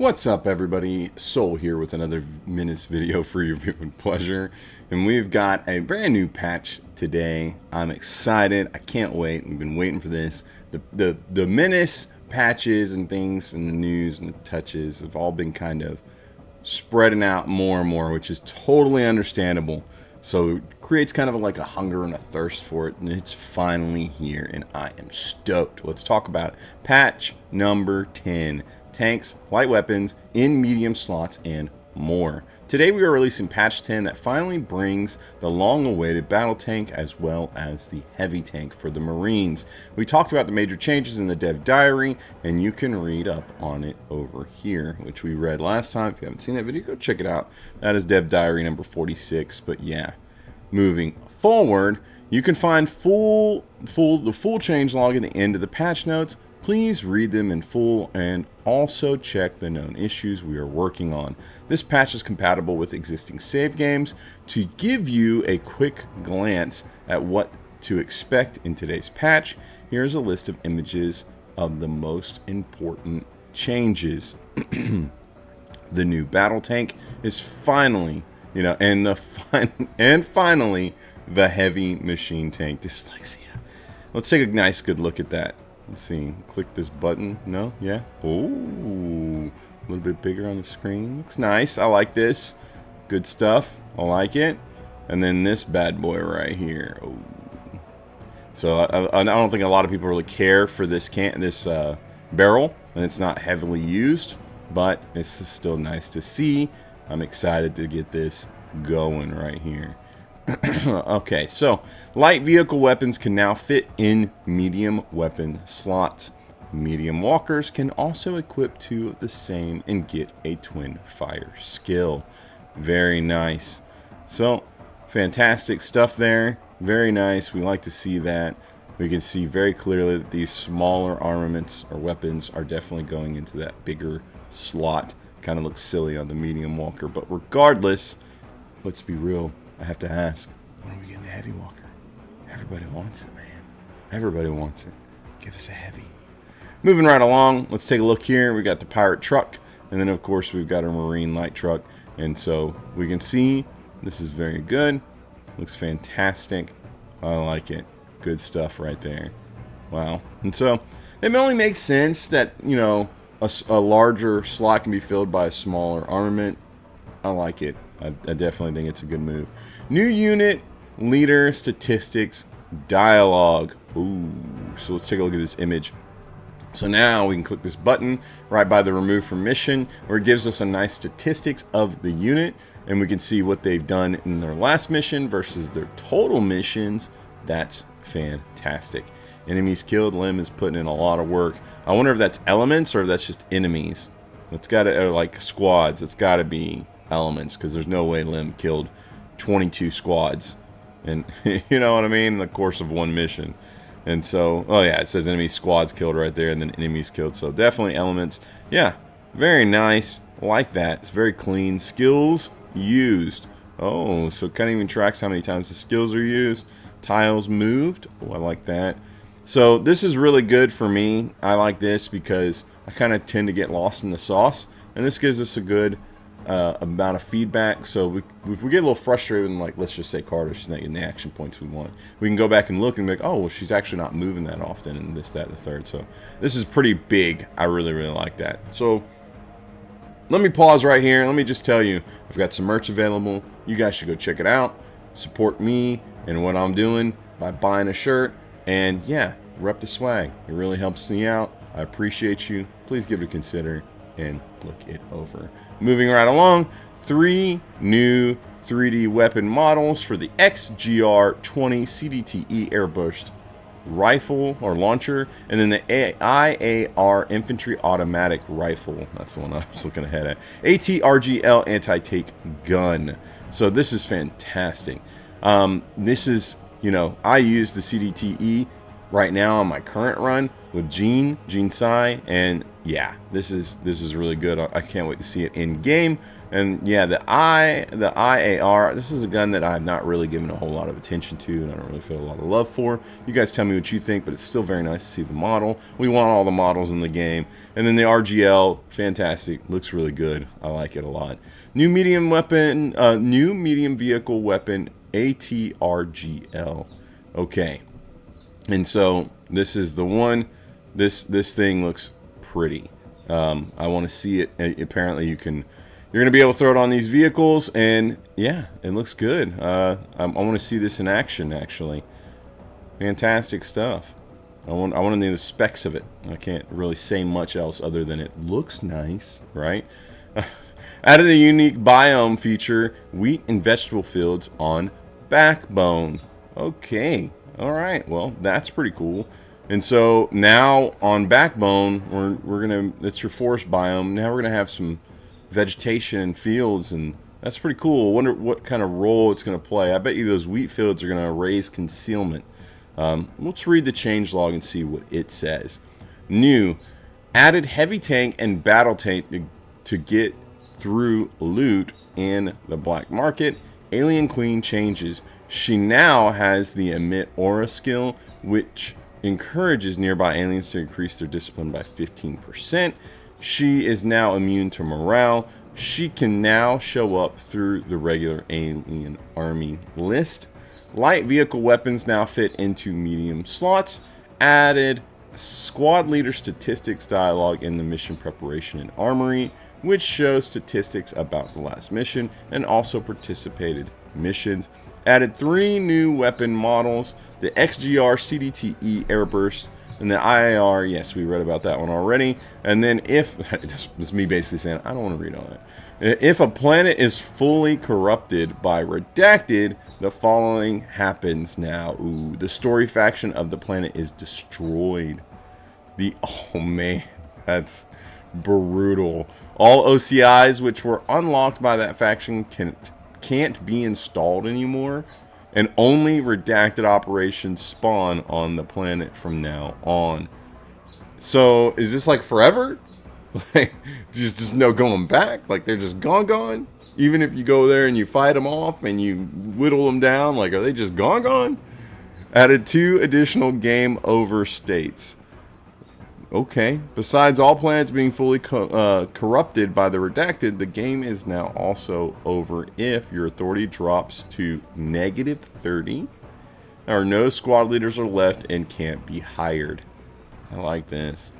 What's up, everybody? Soul here with another Menace video for your viewing pleasure. And we've got a brand new patch today. I'm excited. I can't wait. We've been waiting for this. The Menace patches and things and the news and the touches have all been kind of spreading out more and more, which is totally understandable. So it creates kind of like a hunger and a thirst for it, and it's finally here, and I am stoked. Let's talk about patch number 10. Tanks, light weapons, in medium slots, and more. Today we are releasing patch 10 that finally brings the long-awaited battle tank as well as the heavy tank for the Marines. We talked about the major changes in the dev diary, and you can read up on it over here, which we read last time. If you haven't seen that video, go check it out. That is dev diary number 46. But yeah, moving forward, you can find the full change log at the end of the patch notes. Please read them in full and also check the known issues we are working on. This patch is compatible with existing save games. To give you a quick glance at what to expect in today's patch, here's a list of images of the most important changes. The new battle tank is finally, and finally the heavy machine tank. Dyslexia. Let's take a nice good look at that. Let's see, click this button. No? Yeah? Oh, a little bit bigger on the screen. Looks nice. I like this. Good stuff. I like it. And then this bad boy right here. Oh. So I don't think a lot of people really care for this barrel, and it's not heavily used, but it's still nice to see. I'm excited to get this going right here. Okay, so light vehicle weapons can now fit in medium weapon slots. Medium walkers can also equip two of the same and get a twin fire skill. Very nice. So, fantastic stuff there. Very nice. We like to see that. We can see very clearly that these smaller armaments or weapons are definitely going into that bigger slot. Kind of looks silly on the medium walker, but regardless, let's be real. I have to ask, when are we getting a heavy walker? Everybody wants it, man. Everybody wants it. Give us a heavy. Moving right along, let's take a look here. We got the pirate truck, and then of course we've got our marine light truck. And so we can see this is very good. Looks fantastic. I like it. Good stuff right there. Wow. And so it only makes sense that, a larger slot can be filled by a smaller armament. I like it. I definitely think it's a good move. New unit, leader, statistics, dialogue. Ooh, so let's take a look at this image. So now we can click this button right by the remove from mission, where it gives us a nice statistics of the unit, and we can see what they've done in their last mission versus their total missions. That's fantastic. Enemies killed. Lim is putting in a lot of work. I wonder if that's elements or if that's just enemies. It's got to, like squads. It's got to be elements, because there's no way Lim killed 22 squads, and you know what I mean, in the course of one mission. And so, oh yeah, it says enemy squads killed right there, and then enemies killed. So definitely elements. Yeah, very nice. Like that. It's very clean. Skills used. Oh, so it kind of even tracks how many times the skills are used. Tiles moved. Oh, I like that. So this is really good for me. I like this because I kind of tend to get lost in the sauce, and this gives us a good amount of feedback. So if we get a little frustrated and, like, let's just say Carter's not getting the action points we want, we can go back and look and be like, oh, well, she's actually not moving that often, and this, that, and the third. So this is pretty big. I really, really like that. So let me pause right here. Let me just tell you, I've got some merch available. You guys should go check it out. Support me and what I'm doing by buying a shirt. And yeah, rep the swag. It really helps me out. I appreciate you. Please give it a consider and look it over. Moving right along, 3 new 3D weapon models for the XGR-20 CDTE airburst rifle or launcher, and then the IAR infantry automatic rifle. That's the one I was looking ahead at. ATRGL anti-tank gun. So this is fantastic. This is, I use the CDTE right now on my current run with Gene Sai, and yeah, this is really good. I can't wait to see it in game. And yeah, the IAR, this is a gun that I have not really given a whole lot of attention to, and I don't really feel a lot of love for. You guys tell me what you think, but it's still very nice to see the model. We want all the models in the game. And then the RGL, fantastic, looks really good. I like it a lot. New medium weapon, new medium vehicle weapon, ATRGL. Okay, and so this is the one. This thing looks pretty. I want to see it. Apparently, you're going to be able to throw it on these vehicles, and yeah, it looks good. I want to see this in action, actually. Fantastic stuff. I want to know the specs of it. I can't really say much else other than it looks nice, right? Added a unique biome feature, wheat and vegetable fields on backbone. Okay, all right, well, that's pretty cool. And so now on backbone, we're gonna, it's your forest biome. Now we're gonna have some vegetation and fields, and that's pretty cool. I wonder what kind of role it's gonna play. I bet you those wheat fields are gonna raise concealment. Let's read the changelog and see what it says. New, added heavy tank and battle tank to get through loot in the black market. Alien Queen changes. She now has the emit aura skill, which encourages nearby aliens to increase their discipline by 15%. She is now immune to morale. She can now show up through the regular alien army list. Light vehicle weapons now fit into medium slots. Added squad leader statistics dialogue in the mission preparation and armory, which shows statistics about the last mission and also participated missions. Added 3 new weapon models, the XGR CDTE Airburst, and the IAR, yes, we read about that one already. And then if, that's me basically saying, I don't want to read all that. If a planet is fully corrupted by Redacted, the following happens now. Ooh, the story faction of the planet is destroyed. Oh man, that's brutal. All OCIs which were unlocked by that faction can't be installed anymore, and only redacted operations spawn on the planet from now on. So is this like forever? Like there's just no going back? Like they're just gone? Even if you go there and you fight them off and you whittle them down, like are they just gone? Added 2 additional game over states. Okay, besides all planets being fully corrupted by the Redacted, the game is now also over if your authority drops to -30, or no squad leaders are left and can't be hired. I like this.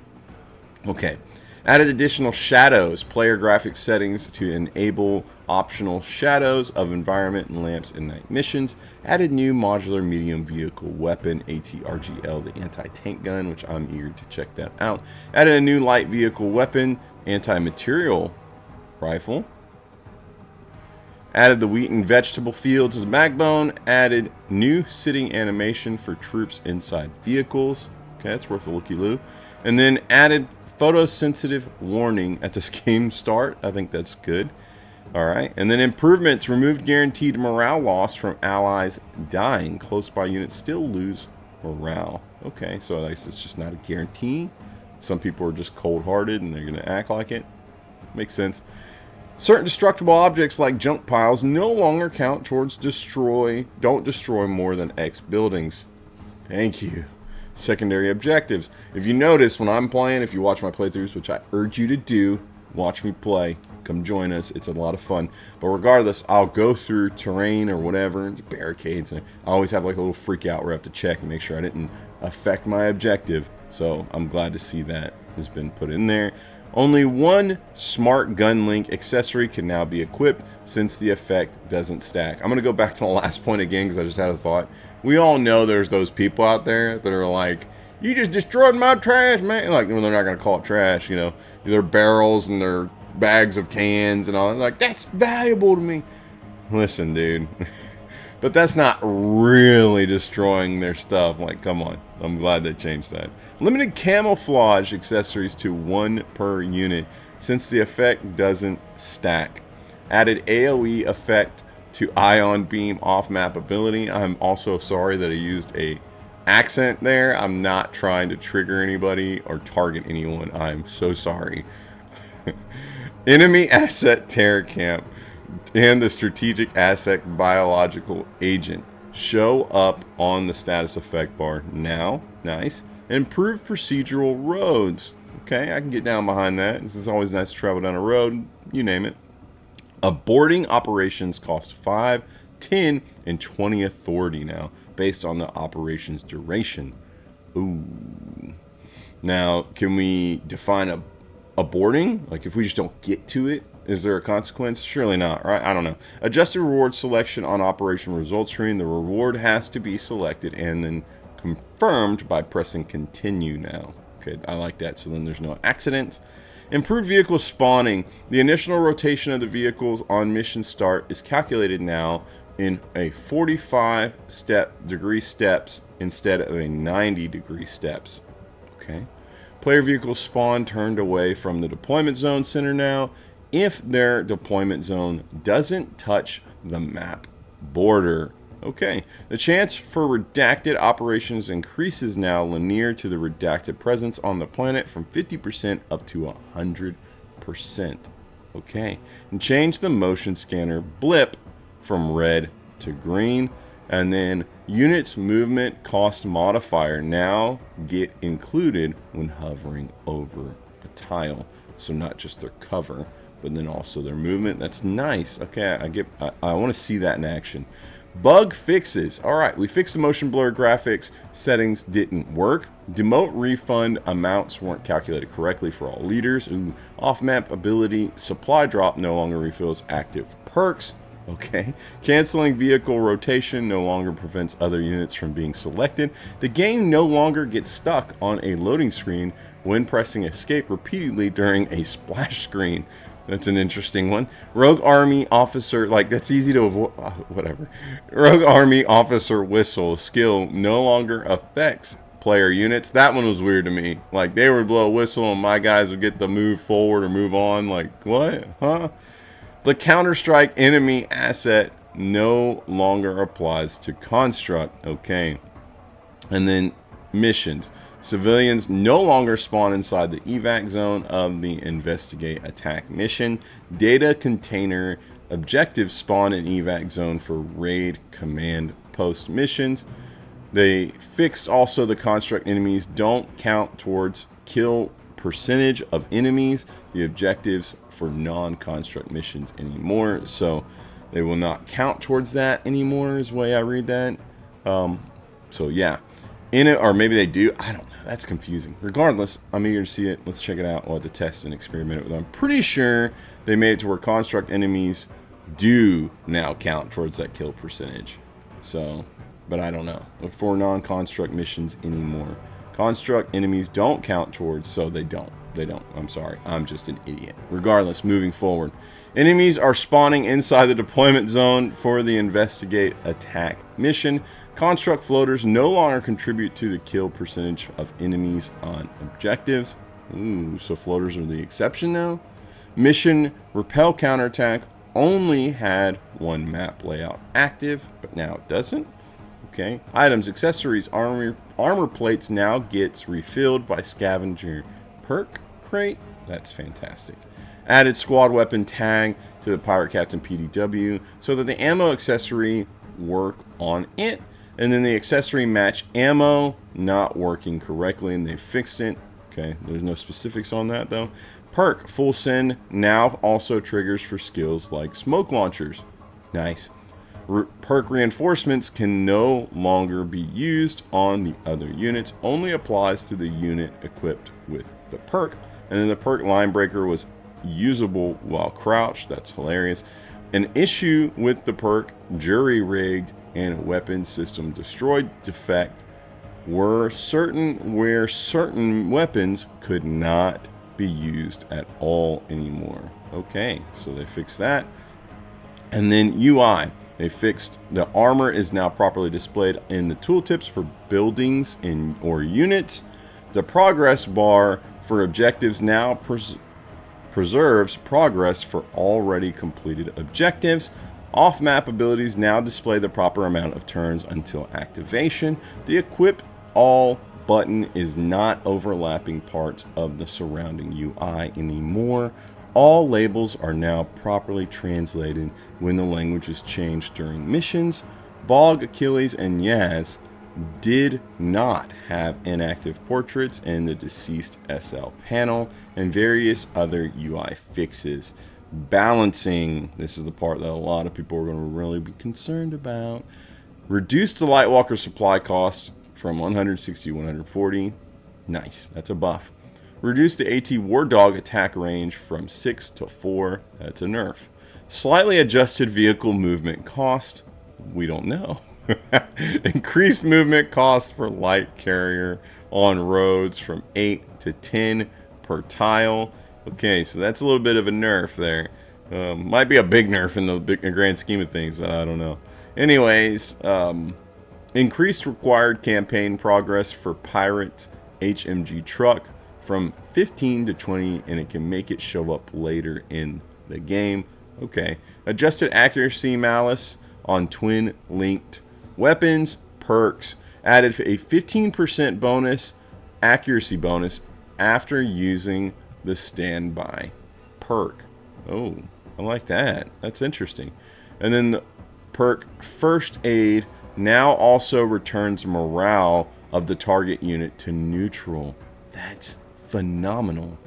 Okay, added additional shadows, player graphics settings to enable optional shadows of environment and lamps in night missions. Added new modular medium vehicle weapon, ATRGL, the anti-tank gun, which I'm eager to check that out. Added a new light vehicle weapon, anti-material rifle. Added the wheat and vegetable field to the backbone. Added new sitting animation for troops inside vehicles. Okay, that's worth a looky-loo. And then added photosensitive warning at this game start. I think that's good. Alright, and then improvements. Removed guaranteed morale loss from allies dying. Close by units still lose morale. Okay, so I guess it's just not a guarantee. Some people are just cold-hearted and they're going to act like it. Makes sense. Certain destructible objects like junk piles no longer count towards don't destroy more than X buildings. Thank you. Secondary objectives. If you notice when I'm playing, if you watch my playthroughs, which I urge you to do, watch me play. Come join us. It's a lot of fun. But regardless, I'll go through terrain or whatever, barricades, and I always have like a little freak out where I have to check and make sure I didn't affect my objective. So I'm glad to see that has been put in there. Only one smart gun link accessory can now be equipped since the effect doesn't stack. I'm going to go back to the last point again because I just had a thought. We all know there's those people out there that are like, you just destroyed my trash, man. Like, well, they're not going to call it trash, you know. Their barrels and their bags of cans and all. Like, that's valuable to me. Listen, dude. But that's not really destroying their stuff. Like, come on. I'm glad they changed that. Limited camouflage accessories to 1 per unit since the effect doesn't stack. Added AoE effect to ion beam off-map ability. I'm also sorry that I used a accent there. I'm not trying to trigger anybody or target anyone. I'm so sorry. Enemy asset terror camp and the strategic asset biological agent show up on the status effect bar now. Nice. Improved procedural roads. Okay, I can get down behind that. It's always nice to travel down a road. You name it. Aborting operations cost 5, 10, and 20 authority now, based on the operation's duration. Ooh. Now, can we define aborting? Like, if we just don't get to it, is there a consequence? Surely not, right? I don't know. Adjusted reward selection on operation results screen. The reward has to be selected and then confirmed by pressing continue now. Okay, I like that. So then there's no accidents. Improved vehicle spawning. The initial rotation of the vehicles on mission start is calculated now in a 45 degree steps instead of a 90 degree steps. Okay. Player vehicles spawn turned away from the deployment zone center now if their deployment zone doesn't touch the map border. Okay, the chance for redacted operations increases now linear to the redacted presence on the planet from 50% up to 100%. Okay, and change the motion scanner blip from red to green, and then units movement cost modifier now get included when hovering over a tile. So not just their cover, but then also their movement. That's nice. Okay, I want to see that in action. Bug fixes. All right, we fixed the motion blur graphics. Settings didn't work. Demote refund amounts weren't calculated correctly for all leaders. Ooh, off-map ability supply drop no longer refills active perks. Okay, canceling vehicle rotation no longer prevents other units from being selected. The game no longer gets stuck on a loading screen when pressing escape repeatedly during a splash screen. That's an interesting one. Rogue Army Officer, like that's easy to avoid, whatever. Rogue Army Officer Whistle skill no longer affects player units. That one was weird to me. Like they would blow a whistle and my guys would get to move forward or move on. Like what? Huh? The Counter-Strike enemy asset no longer applies to Construct. Okay. And then missions. Civilians no longer spawn inside the evac zone of the investigate attack mission. Data container objectives spawn in evac zone for raid command post missions. They fixed also the construct enemies don't count towards kill percentage of enemies, the objectives for non-construct missions anymore. So they will not count towards that anymore is the way I read that. So yeah. In it, or maybe they do. I don't know. That's confusing. Regardless, I'm eager to see it. Let's check it out. We'll have to test and experiment with it. I'm pretty sure they made it to where construct enemies do now count towards that kill percentage. So, but I don't know. For non-construct missions anymore. Construct enemies don't count towards, so they don't. They don't. I'm sorry. I'm just an idiot. Regardless, moving forward. Enemies are spawning inside the deployment zone for the investigate attack mission. Construct floaters no longer contribute to the kill percentage of enemies on objectives. Ooh, so floaters are the exception now. Mission repel counterattack only had one map layout active, but now it doesn't. Okay. Items, accessories, armor plates now gets refilled by scavenger perk crate. That's fantastic. Added squad weapon tag to the Pirate Captain PDW so that the ammo accessory work on it. And then the accessory match ammo not working correctly, and they fixed it. Okay, there's no specifics on that though. Perk full send now also triggers for skills like smoke launchers. Nice. Perk reinforcements can no longer be used on the other units, only applies to the unit equipped with the perk. And then the perk line breaker was usable while crouched. That's hilarious. An issue with the perk jury rigged and weapon system destroyed defect where certain weapons could not be used at all anymore. Okay, so they fixed that. And then UI, they fixed the armor is now properly displayed in the tooltips for buildings or units. The progress bar for objectives now preserves progress for already completed objectives. Off-map abilities now display the proper amount of turns until activation. The equip all button is not overlapping parts of the surrounding UI anymore. All labels are now properly translated when the language is changed during missions. Bog, Achilles, and Yaz did not have inactive portraits in the deceased SL panel, and various other UI fixes. Balancing, this is the part that a lot of people are going to really be concerned about. Reduced the Lightwalker supply costs from 160 to 140. Nice, that's a buff. Reduced the AT War Dog attack range from 6 to 4. That's a nerf. Slightly adjusted vehicle movement cost. We don't know. Increased movement cost for light carrier on roads from 8 to 10 per tile. Okay, so that's a little bit of a nerf there. Might be a big nerf in the grand scheme of things, but I don't know. Anyways, increased required campaign progress for Pirate's HMG truck from 15 to 20, and it can make it show up later in the game. Okay. Adjusted accuracy malice on twin-linked weapons. Perks. Added a 15% bonus, accuracy bonus, after using the standby perk. Oh, I like that. That's interesting. And then the perk First Aid now also returns morale of the target unit to neutral. That's phenomenal.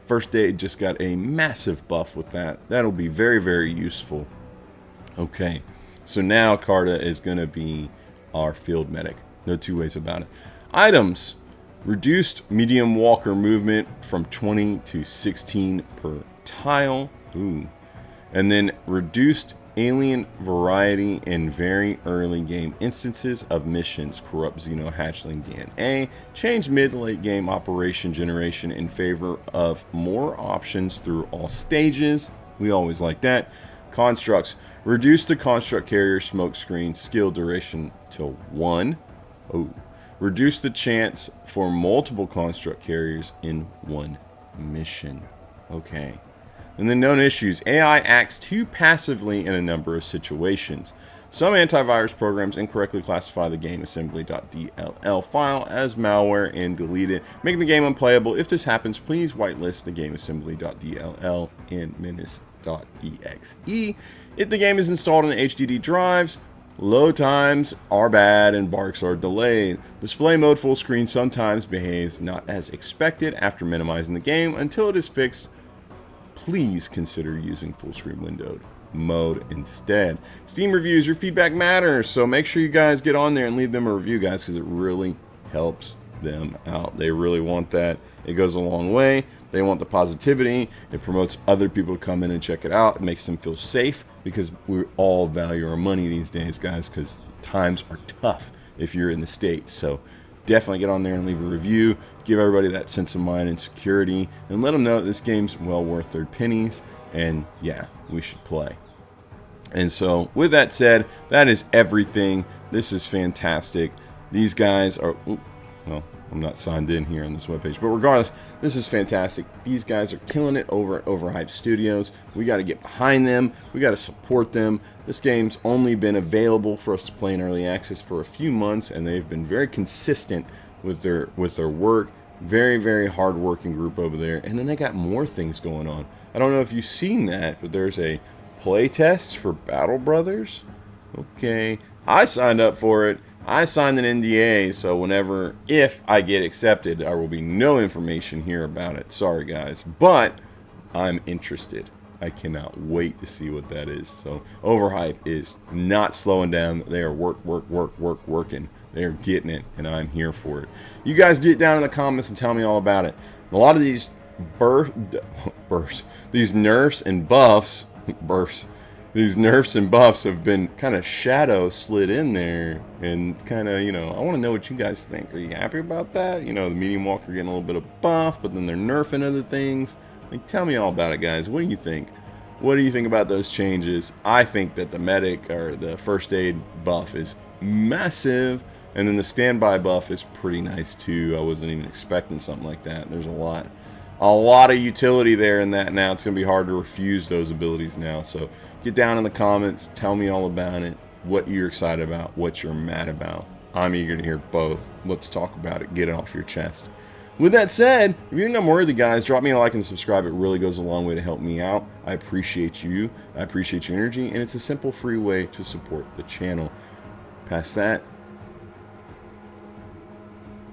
First Aid just got a massive buff with that. That'll be very, very useful. Okay, so now Carta is going to be our field medic. No two ways about it. Items. Reduced medium walker movement from 20 to 16 per tile. Ooh. And then reduced alien variety in very early game instances of missions. Corrupt Xeno hatchling DNA. Change mid to late game operation generation in favor of more options through all stages. We always like that. Constructs. Reduce the construct carrier smokescreen skill duration to 1. Oh. Reduce the chance for multiple construct carriers in one mission. Okay. And then known issues. AI acts too passively in a number of situations. Some antivirus programs incorrectly classify the GameAssembly.dll file as malware and delete it, making the game unplayable. If this happens, please whitelist the GameAssembly.dll and Menace.exe. If the game is installed in the HDD drives, load times are bad and barks are delayed. Display mode full screen sometimes behaves not as expected after minimizing the game. Until it is fixed, please consider using full screen windowed mode instead. Steam reviews, your feedback matters, so make sure you guys get on there and leave them a review, guys, because it really helps them out. They really want that. It goes a long way. They want the positivity. It promotes other people to come in and check it out. It makes them feel safe, because we all value our money these days, guys, because times are tough if you're in the States. So definitely get on there and leave a review. Give everybody that sense of mind and security, and let them know that this game's well worth their pennies, and yeah, we should play. And so with that said, that is everything. This is fantastic. These guys are... well, I'm not signed in here on this webpage, but regardless, this is fantastic. These guys are killing it over at OVERHYPE Studios. We got to get behind them. We got to support them. This game's only been available for us to play in early access for a few months, and they've been very consistent with their work. Very, very hard-working group over there. And then they got more things going on. I don't know if you've seen that, but there's a playtest for Battle Brothers. Okay, I signed up for it. I signed an NDA, so if I get accepted, there will be no information here about it. Sorry, guys, but I'm interested. I cannot wait to see what that is. So OVERHYPE is not slowing down. They are working. They are getting it, and I'm here for it. You guys get down in the comments and tell me all about it. A lot of these these nerfs and buffs, these nerfs and buffs have been kind of shadow slid in there, and kind of, I want to know what you guys think. Are you happy about that? The medium walker getting a little bit of buff, but then they're nerfing other things. Like, tell me all about it, guys. What do you think? What do you think about those changes? I think that the medic, or the first aid buff, is massive, and then the standby buff is pretty nice too. I wasn't even expecting something like that. There's a lot of utility there in that now. It's going to be hard to refuse those abilities now. So get down in the comments. Tell me all about it. What you're excited about. What you're mad about. I'm eager to hear both. Let's talk about it. Get it off your chest. With that said, if you think I'm worthy, guys, drop me a like and subscribe. It really goes a long way to help me out. I appreciate you. I appreciate your energy. And it's a simple, free way to support the channel. Past that,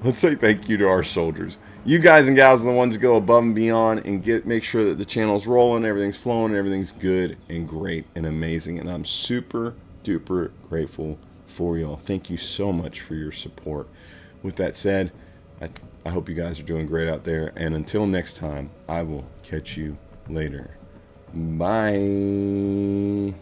let's say thank you to our soldiers. You guys and gals are the ones that go above and beyond and make sure that the channel's rolling, everything's flowing, everything's good and great and amazing. And I'm super duper grateful for y'all. Thank you so much for your support. With that said, I hope you guys are doing great out there. And until next time, I will catch you later. Bye.